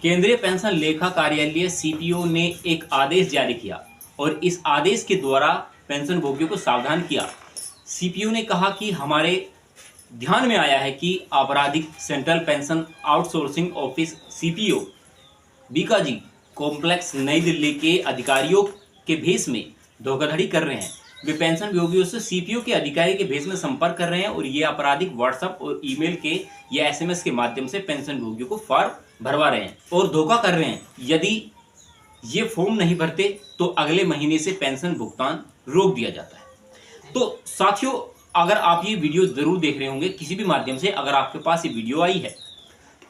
केंद्रीय पेंशन लेखा कार्यालय सीपीओ ने एक आदेश जारी किया और इस आदेश के द्वारा पेंशन भोगियों को सावधान किया। सीपीओ ने कहा कि हमारे ध्यान में आया है कि आपराधिक central pension outsourcing office CPO Bikaji complex नई दिल्ली के अधिकारियों के भेष में धोखाधड़ी कर रहे हैं। वे पेंशन भोगियों से सीपीओ के अधिकारी के भेष में संपर्क कर रहे हैं और ये आपराधिक व्हाट्सएप और ईमेल के या एसएमएस के माध्यम से पेंशन भोगियों को फॉर्म भरवा रहे हैं और धोखा कर रहे हैं। यदि ये फॉर्म नहीं भरते तो अगले महीने से पेंशन भुगतान रोक दिया जाता है। तो साथियों, अगर आप ये वीडियो जरूर देख रहे होंगे किसी भी माध्यम से, अगर आपके पास ये वीडियो आई है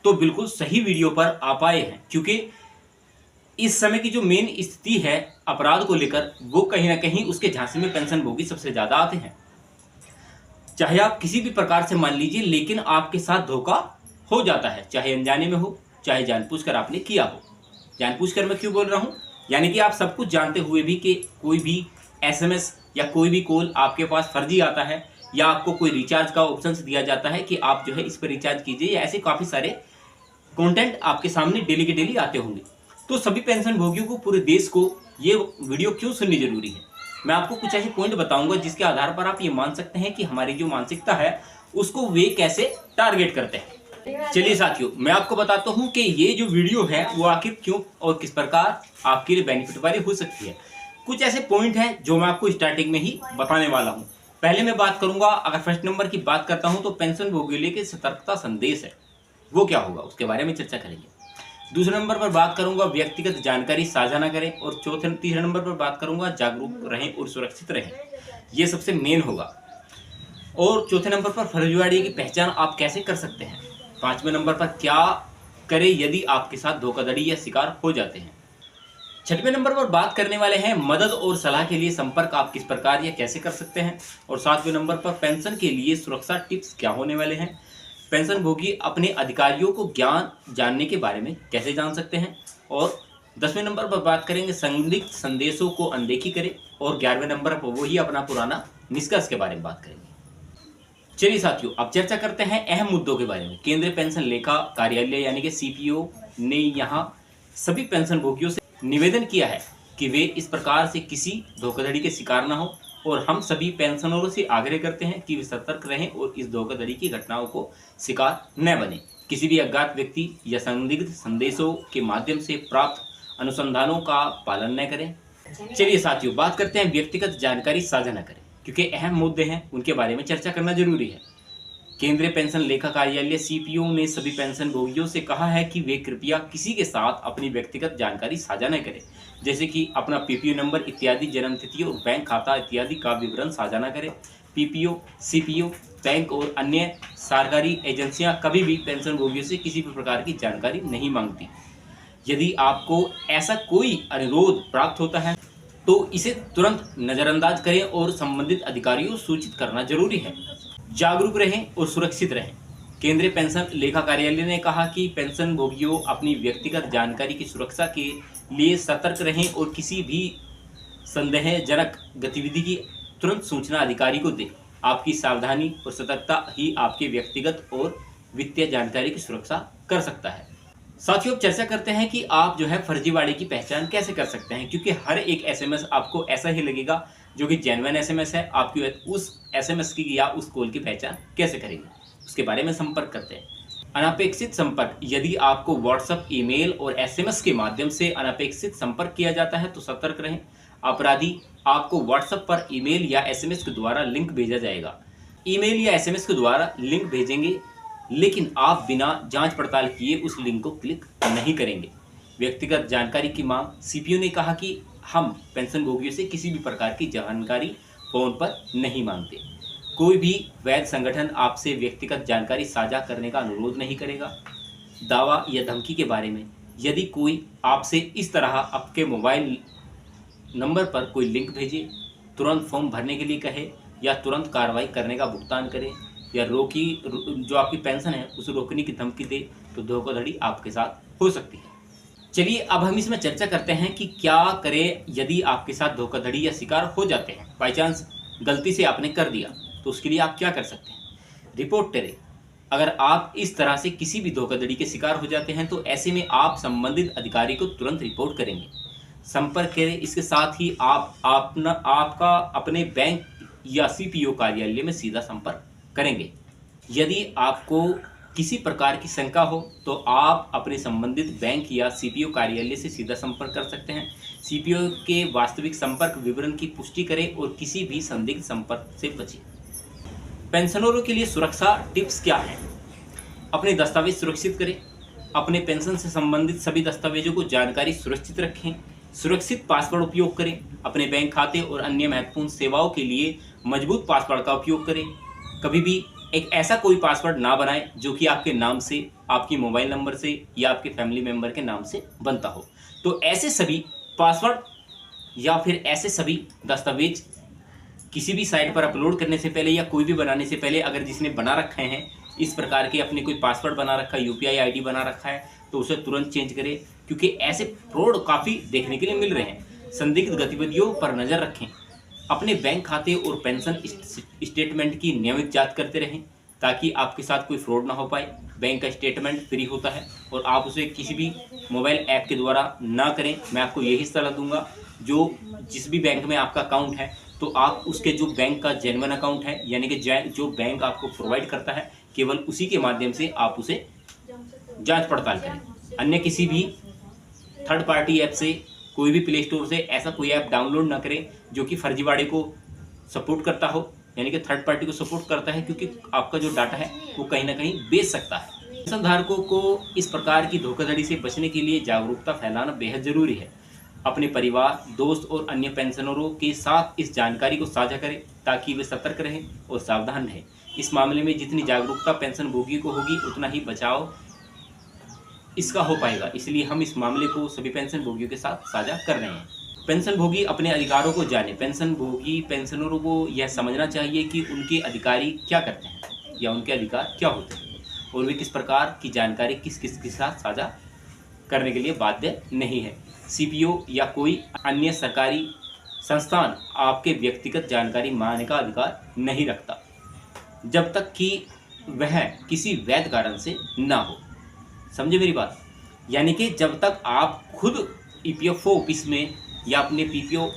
तो बिल्कुल सही वीडियो पर आप आए हैं, क्योंकि इस समय की जो मेन स्थिति है अपराध को लेकर, वो कहीं ना कहीं उसके झांसे में पेंशन भोगी सबसे ज्यादा आते हैं। चाहे आप किसी भी प्रकार से मान लीजिए, लेकिन आपके साथ धोखा हो जाता है, चाहे अनजाने में हो चाहे जानबूझकर आपने किया हो। जानबूझकर मैं क्यों बोल रहा हूं, यानी कि आप सब कुछ जानते हुए भी कि कोई भी एसएमएस या कोई भी कॉल आपके पास फर्जी आता है, या आपको कोई रिचार्ज का ऑप्शन दिया जाता है कि आप जो है इस पर रिचार्ज कीजिए, या ऐसे काफी सारे कंटेंट आपके सामने डेली के डेली आते होंगे। तो सभी पेंशन भोगियों को, पूरे देश को ये वीडियो क्यों सुननी जरूरी है, मैं आपको कुछ ऐसे पॉइंट बताऊंगा जिसके आधार पर आप ये मान सकते हैं कि हमारी जो मानसिकता है उसको वे कैसे टारगेट करते हैं। चलिए साथियों, मैं आपको बताता हूं कि ये जो वीडियो है वो आखिर क्यों और किस प्रकार आपके लिए बेनिफिट वाली हो सकती है। कुछ ऐसे पॉइंट हैं जो मैं आपको स्टार्टिंग में ही बताने वाला हूं। पहले मैं बात करूंगा, अगर फर्स्ट नंबर की बात करता हूं तो पेंशन भोगियों के लिए सतर्कता संदेश है, वो क्या होगा उसके बारे में चर्चा करेंगे। दूसरे नंबर पर बात करूंगा व्यक्तिगत जानकारी साझा न करें, और तीसरे नंबर पर बात करूंगा जागरूक रहें और सुरक्षित रहें, ये सबसे मेन होगा। और चौथे नंबर पर फर्जीवाड़े की पहचान आप कैसे कर सकते हैं। पांचवें नंबर पर क्या करें यदि आपके साथ धोखाधड़ी या शिकार हो जाते हैं। छठवें नंबर पर बात करने वाले हैं मदद और सलाह के लिए संपर्क आप किस प्रकार या कैसे कर सकते हैं। और सातवें नंबर पर पेंशन के लिए सुरक्षा टिप्स क्या होने वाले हैं। पेंशन भोगी अपने अधिकारियों को ज्ञान जानने के बारे में कैसे जान सकते हैं। और 10वें नंबर पर बात करेंगे संदिग्ध संदेशों को अनदेखी करें। और 11वें नंबर पर वही अपना पुराना निष्कर्ष के बारे में बात करेंगे। चलिए साथियों, अब चर्चा करते हैं अहम मुद्दों के बारे में। केंद्रीय पेंशन लेखा कार्यालय यानी कि सीपीओ ने यहाँ सभी पेंशन भोगियों से निवेदन किया है कि वे इस प्रकार से किसी धोखाधड़ी के शिकार न हो, और हम सभी पेंशनरों से आग्रह करते हैं कि वे सतर्क रहें और इस धोखाधड़ी की घटनाओं को शिकार न बने। किसी भी अज्ञात व्यक्ति या संदिग्ध संदेशों के माध्यम से प्राप्त अनुसंधानों का पालन न करें। चलिए साथियों, बात करते हैं व्यक्तिगत जानकारी साझा न करें, क्योंकि अहम मुद्दे हैं उनके बारे में चर्चा करना जरूरी है। केंद्रीय पेंशन लेखा कार्यालय सीपीओ ने सभी पेंशन भोगियों से कहा है कि वे कृपया किसी के साथ अपनी व्यक्तिगत जानकारी साझा न करें, जैसे कि अपना पीपीओ नंबर इत्यादि, जन्म तिथि और बैंक खाता इत्यादि का विवरण साझा न करें। पीपीओ, सीपीओ, बैंक और अन्य सरकारी एजेंसियां कभी भी पेंशन भोगियों से किसी भी प्रकार की जानकारी नहीं मांगती। यदि आपको ऐसा कोई अनुरोध प्राप्त होता है तो इसे तुरंत नजरअंदाज करें और संबंधित अधिकारियों को सूचित करना जरूरी है। जागरूक रहें और सुरक्षित रहें। केंद्रीय पेंशन लेखा कार्यालय ने कहा कि पेंशन भोगियों अपनी व्यक्तिगत जानकारी की सुरक्षा के लिए सतर्क रहें और किसी भी संदेहजनक गतिविधि की तुरंत सूचना अधिकारी को दें। आपकी सावधानी और सतर्कता ही आपके व्यक्तिगत और वित्तीय जानकारी की सुरक्षा कर सकता है। साथियों, अब चर्चा करते हैं कि आप जो है फर्जीवाड़े की पहचान कैसे कर सकते हैं, क्योंकि हर एक एसएमएस आपको ऐसा ही लगेगा जो कि जेन्युइन एसएमएस है। आपकी उस एसएमएस की या उस कॉल की पहचान कैसे करेंगे, उसके बारे में संपर्क करते हैं। अनपेक्षित संपर्क, यदि आपको व्हाट्सएप, ईमेल और एसएमएस के माध्यम से अनपेक्षित संपर्क किया जाता है तो सतर्क रहें। अपराधी आपको व्हाट्सएप पर ईमेल या एसएमएस के द्वारा लिंक भेजा जाएगा। ईमेल या एसएमएस के द्वारा लिंक भेजेंगे, लेकिन आप बिना जांच पड़ताल किए उस लिंक को क्लिक नहीं करेंगे। व्यक्तिगत जानकारी की मांग, सीपीओ ने कहा कि हम पेंशन भोगियों से किसी भी प्रकार की जानकारी फोन पर नहीं मांगते। कोई भी वैध संगठन आपसे व्यक्तिगत जानकारी साझा करने का अनुरोध नहीं करेगा। दावा या धमकी के बारे में, यदि कोई आपसे इस तरह आपके मोबाइल नंबर पर कोई लिंक भेजे, तुरंत फॉर्म भरने के लिए कहे या तुरंत कार्रवाई करने का भुगतान करें, या जो आपकी पेंशन है उसे रोकने की धमकी दे, तो धोखाधड़ी आपके साथ हो सकती है। चलिए अब हम इसमें चर्चा करते हैं कि क्या करें यदि आपके साथ धोखाधड़ी या शिकार हो जाते हैं। बाई चांस गलती से आपने कर दिया तो उसके लिए आप क्या कर सकते हैं। रिपोर्ट करें। अगर आप इस तरह से किसी भी धोखाधड़ी के शिकार हो जाते हैं तो ऐसे में आप संबंधित अधिकारी को तुरंत रिपोर्ट करेंगे, संपर्क करें। इसके साथ ही आपका अपने बैंक या सीपीओ कार्यालय में सीधा संपर्क करेंगे। यदि आपको किसी प्रकार की शंका हो तो आप अपने संबंधित बैंक या सीपीओ कार्यालय से सीधा संपर्क कर सकते हैं। सीपीओ के वास्तविक संपर्क विवरण की पुष्टि करें और किसी भी संदिग्ध संपर्क से बचें। पेंशनरों के लिए सुरक्षा टिप्स क्या हैं? अपने दस्तावेज सुरक्षित करें। अपने पेंशन से संबंधित सभी दस्तावेजों को जानकारी सुरक्षित रखें। सुरक्षित पासवर्ड उपयोग करें। अपने बैंक खाते और अन्य महत्वपूर्ण सेवाओं के लिए मजबूत पासवर्ड का उपयोग करें। कभी भी एक ऐसा कोई पासवर्ड ना बनाएं जो कि आपके नाम से, आपकी मोबाइल नंबर से या आपके फैमिली मेंबर के नाम से बनता हो। तो ऐसे सभी पासवर्ड या फिर ऐसे सभी दस्तावेज किसी भी साइट पर अपलोड करने से पहले या कोई भी बनाने से पहले अगर जिसने बना रखे हैं इस प्रकार के, अपने कोई पासवर्ड बना रखा है, यूपीआई आईडी बना रखा है, तो उसे तुरंत चेंज करें, क्योंकि ऐसे फ्रॉड काफ़ी देखने के लिए मिल रहे हैं। संदिग्ध गतिविधियों पर नज़र रखें। अपने बैंक खाते और पेंशन स्टेटमेंट की नियमित जांच करते रहें ताकि आपके साथ कोई फ्रॉड ना हो पाए। बैंक का स्टेटमेंट फ्री होता है और आप उसे किसी भी मोबाइल ऐप के द्वारा ना करें। मैं आपको यही सलाह दूंगा, जिस भी बैंक में आपका अकाउंट है तो आप उसके जो बैंक का जेन्युइन अकाउंट है, यानी कि जो बैंक आपको प्रोवाइड करता है, केवल उसी के माध्यम से आप उसे जांच पड़ताल करें। अन्य किसी भी थर्ड पार्टी ऐप से, कोई भी प्ले स्टोर से ऐसा कोई ऐप डाउनलोड ना करें जो कि फर्जीवाड़े को सपोर्ट करता हो, यानी कि थर्ड पार्टी को सपोर्ट करता है, क्योंकि आपका जो डाटा है वो कहीं ना कहीं बेच सकता है। पेंशन धारकों को इस प्रकार की धोखाधड़ी से बचने के लिए जागरूकता फैलाना बेहद ज़रूरी है। अपने परिवार, दोस्त और अन्य पेंशनरों के साथ इस जानकारी को साझा करें ताकि वे सतर्क रहें और सावधान रहें। इस मामले में जितनी जागरूकता पेंशन भोगी को होगी उतना ही बचाव इसका हो पाएगा। इसलिए हम इस मामले को सभी पेंशन भोगियों के साथ साझा कर रहे हैं। पेंशन भोगी अपने अधिकारों को जाने। पेंशन भोगी पेंशनरों को यह समझना चाहिए कि उनके अधिकारी क्या करते हैं या उनके अधिकार क्या होते हैं और वे किस प्रकार की जानकारी किस किस के साथ साझा करने के लिए बाध्य नहीं है। सीपीओ या कोई अन्य सरकारी संस्थान आपके व्यक्तिगत जानकारी मांगने का अधिकार नहीं रखता जब तक कि वह किसी वैध कारण से ना हो। समझे मेरी बात? यानी कि जब तक आप खुद ईपीएफओ ऑफिस में या अपने पीपीओ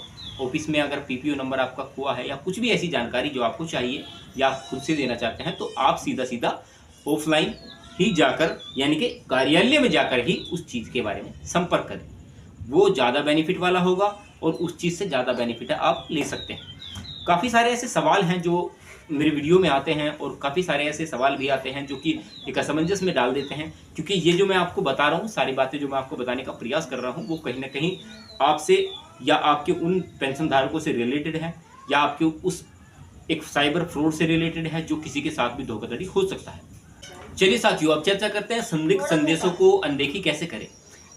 ऑफिस में अगर पीपीओ नंबर आपका हुआ है या कुछ भी ऐसी जानकारी जो आपको चाहिए या आप खुद से देना चाहते हैं, तो आप सीधा सीधा ऑफलाइन ही जाकर, यानी कि कार्यालय में जाकर ही उस चीज़ के बारे में संपर्क करें। वो ज़्यादा बेनिफिट वाला होगा और उस चीज़ से ज़्यादा बेनिफिट आप ले सकते हैं। काफ़ी सारे ऐसे सवाल हैं जो मेरे वीडियो में आते हैं और काफ़ी सारे ऐसे सवाल भी आते हैं जो कि एक असमंजस में डाल देते हैं, क्योंकि ये जो मैं आपको बता रहा हूँ, सारी बातें जो मैं आपको बताने का प्रयास कर रहा हूँ, वो कहीं ना कहीं आपसे या आपके उन पेंशन धारकों से रिलेटेड है या आपके उस एक साइबर फ्रॉड से रिलेटेड है जो किसी के साथ भी धोखाधड़ी हो सकता है। चलिए साथियों, अब चर्चा करते हैं संदिग्ध संदेशों को अनदेखी कैसे करें।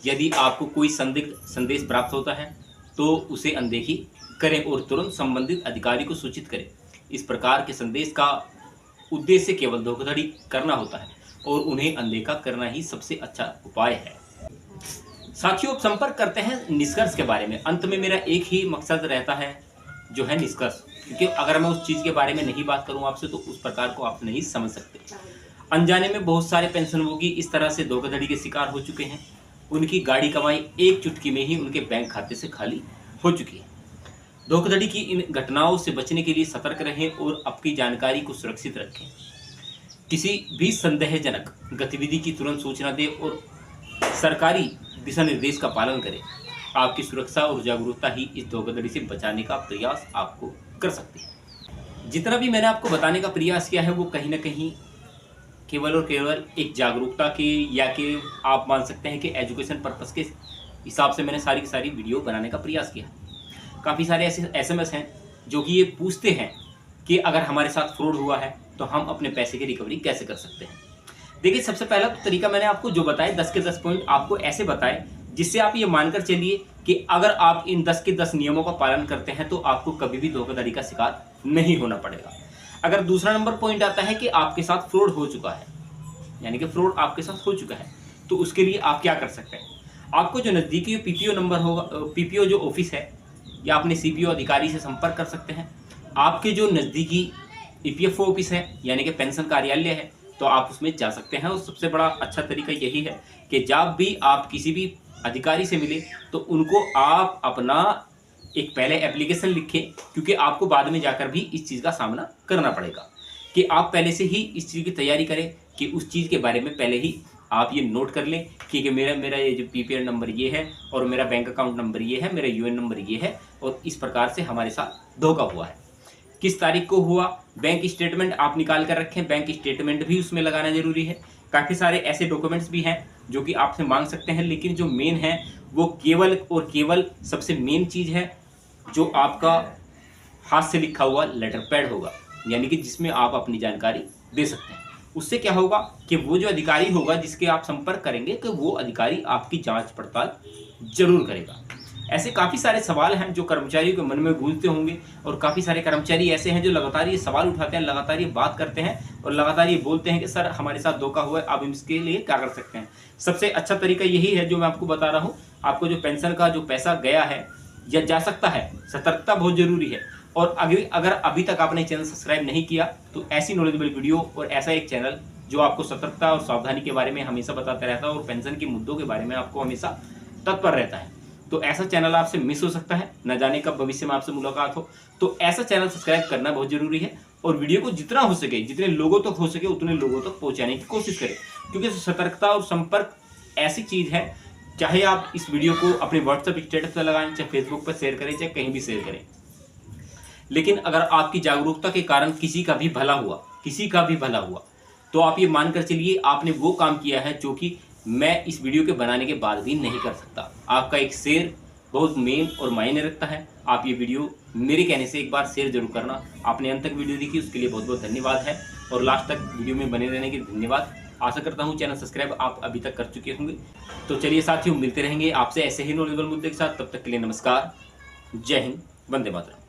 यदि आपको कोई संदिग्ध संदेश प्राप्त होता है तो उसे अनदेखी करें और तुरंत संबंधित अधिकारी को सूचित करें। इस प्रकार के संदेश का उद्देश्य केवल धोखाधड़ी करना होता है और उन्हें अनदेखा करना ही सबसे अच्छा उपाय है। साथियों, अब संपर्क करते हैं निष्कर्ष के बारे में। अंत में मेरा एक ही मकसद रहता है जो है निष्कर्ष, क्योंकि अगर मैं उस चीज़ के बारे में नहीं बात करूं आपसे तो उस प्रकार को आप नहीं समझ सकते। अनजाने में बहुत सारे पेंशनभोगी इस तरह से धोखाधड़ी के शिकार हो चुके हैं। उनकी गाड़ी कमाई एक चुटकी में ही उनके बैंक खाते से खाली हो चुकी है। धोखाधड़ी की इन घटनाओं से बचने के लिए सतर्क रहें और आपकी जानकारी को सुरक्षित रखें। किसी भी संदेहजनक गतिविधि की तुरंत सूचना दें और सरकारी दिशा निर्देश का पालन करें। आपकी सुरक्षा और जागरूकता ही इस धोखाधड़ी से बचाने का प्रयास आपको कर सकती है। जितना भी मैंने आपको बताने का प्रयास किया है वो कहीं ना कहीं केवल और केवल एक जागरूकता के या कि आप मान सकते हैं कि एजुकेशन पर्पस के हिसाब से मैंने सारी की सारी वीडियो बनाने का प्रयास किया। काफ़ी सारे ऐसे एसएमएस हैं जो कि ये पूछते हैं कि अगर हमारे साथ फ्रॉड हुआ है तो हम अपने पैसे की रिकवरी कैसे कर सकते हैं। देखिए, सबसे पहला तरीका मैंने आपको जो बताया 10 के 10 पॉइंट आपको ऐसे बताए जिससे आप ये मानकर चलिए कि अगर आप इन 10 के 10 नियमों का पालन करते हैं तो आपको कभी भी धोखाधड़ी का शिकार नहीं होना पड़ेगा। अगर दूसरा नंबर पॉइंट आता है कि आपके साथ फ्रॉड हो चुका है, यानी कि फ्रॉड आपके साथ हो चुका है, तो उसके लिए आप क्या कर सकते हैं। आपको जो नज़दीकी पीपीओ नंबर होगा, पीपीओ जो ऑफिस है, या अपने सीपीओ अधिकारी से संपर्क कर सकते हैं। आपके जो नज़दीकी ईपीएफओ ऑफिस है, यानी कि पेंशन कार्यालय है, तो आप उसमें जा सकते हैं। और सबसे बड़ा अच्छा तरीका यही है कि जब भी आप किसी भी अधिकारी से मिले तो उनको आप अपना एक पहले एप्लीकेशन लिखें, क्योंकि आपको बाद में जाकर भी इस चीज़ का सामना करना पड़ेगा। कि आप पहले से ही इस चीज़ की तैयारी करें कि उस चीज़ के बारे में पहले ही आप ये नोट कर लें कि मेरा मेरा ये जो पीपीआर नंबर ये है और मेरा बैंक अकाउंट नंबर ये है, मेरा यूएन नंबर ये है और इस प्रकार से हमारे साथ धोखा हुआ है। किस तारीख को हुआ, बैंक स्टेटमेंट आप निकाल कर रखें, बैंक स्टेटमेंट भी उसमें लगाना ज़रूरी है। काफ़ी सारे ऐसे डॉक्यूमेंट्स भी हैं जो कि आपसे मांग सकते हैं, लेकिन जो मेन है वो केवल और केवल सबसे मेन चीज़ है जो आपका हाथ से लिखा हुआ लेटर पैड होगा, यानी कि जिसमें आप अपनी जानकारी दे सकते हैं। उससे क्या होगा कि वो जो अधिकारी होगा जिसके आप संपर्क करेंगे तो वो अधिकारी आपकी जांच पड़ताल जरूर करेगा। ऐसे काफ़ी सारे सवाल हैं जो कर्मचारियों के मन में गूंजते होंगे और काफ़ी सारे कर्मचारी ऐसे हैं जो लगातार ये सवाल उठाते हैं, लगातार ये बात करते हैं और लगातार ये बोलते हैं कि सर हमारे साथ धोखा हुआ है, आप इसके लिए क्या कर सकते हैं। सबसे अच्छा तरीका यही है जो मैं आपको बता रहा हूँ। आपको जो पेंशन का जो पैसा गया है या जा सकता है, सतर्कता बहुत जरूरी है। और अगर अभी तक आपने चैनल सब्सक्राइब नहीं किया तो ऐसी नॉलेजेबल वीडियो और ऐसा एक चैनल जो आपको सतर्कता और सावधानी के बारे में हमेशा बताता रहता है और पेंशन के मुद्दों के बारे में आपको हमेशा तत्पर रहता है, तो ऐसा चैनल आपसे मिस हो सकता है, न जाने कब भविष्य में आपसे मुलाकात हो। तो ऐसा चैनल सब्सक्राइब करना बहुत जरूरी है और वीडियो को जितना हो सके, जितने लोगों तक हो सके उतने लोगों तक पहुंचाने की कोशिश करें, क्योंकि सतर्कता और संपर्क ऐसी चीज है, चाहे आप इस वीडियो को अपने व्हाट्सएप स्टेटस पर लगाएं, चाहे फेसबुक पर शेयर करें, चाहे कहीं भी शेयर करें, लेकिन अगर आपकी जागरूकता के कारण किसी का भी भला हुआ तो आप ये मानकर चलिए आपने वो काम किया है जो कि मैं इस वीडियो के बनाने के बाद भी नहीं कर सकता। आपका एक शेयर बहुत मेन और मायने रखता है। आप ये वीडियो मेरे कहने से एक बार शेयर जरूर करना। आपने अंत तक वीडियो देखी उसके लिए बहुत बहुत धन्यवाद है और लास्ट तक वीडियो में बने रहने के लिए धन्यवाद। आशा करता हूँ चैनल सब्सक्राइब आप अभी तक कर चुके होंगे। तो चलिए साथियों, मिलते रहेंगे आपसे ऐसे ही नॉलेजेबल मुद्दे के साथ। तब तक के लिए नमस्कार, जय हिंद, वंदे मातरम।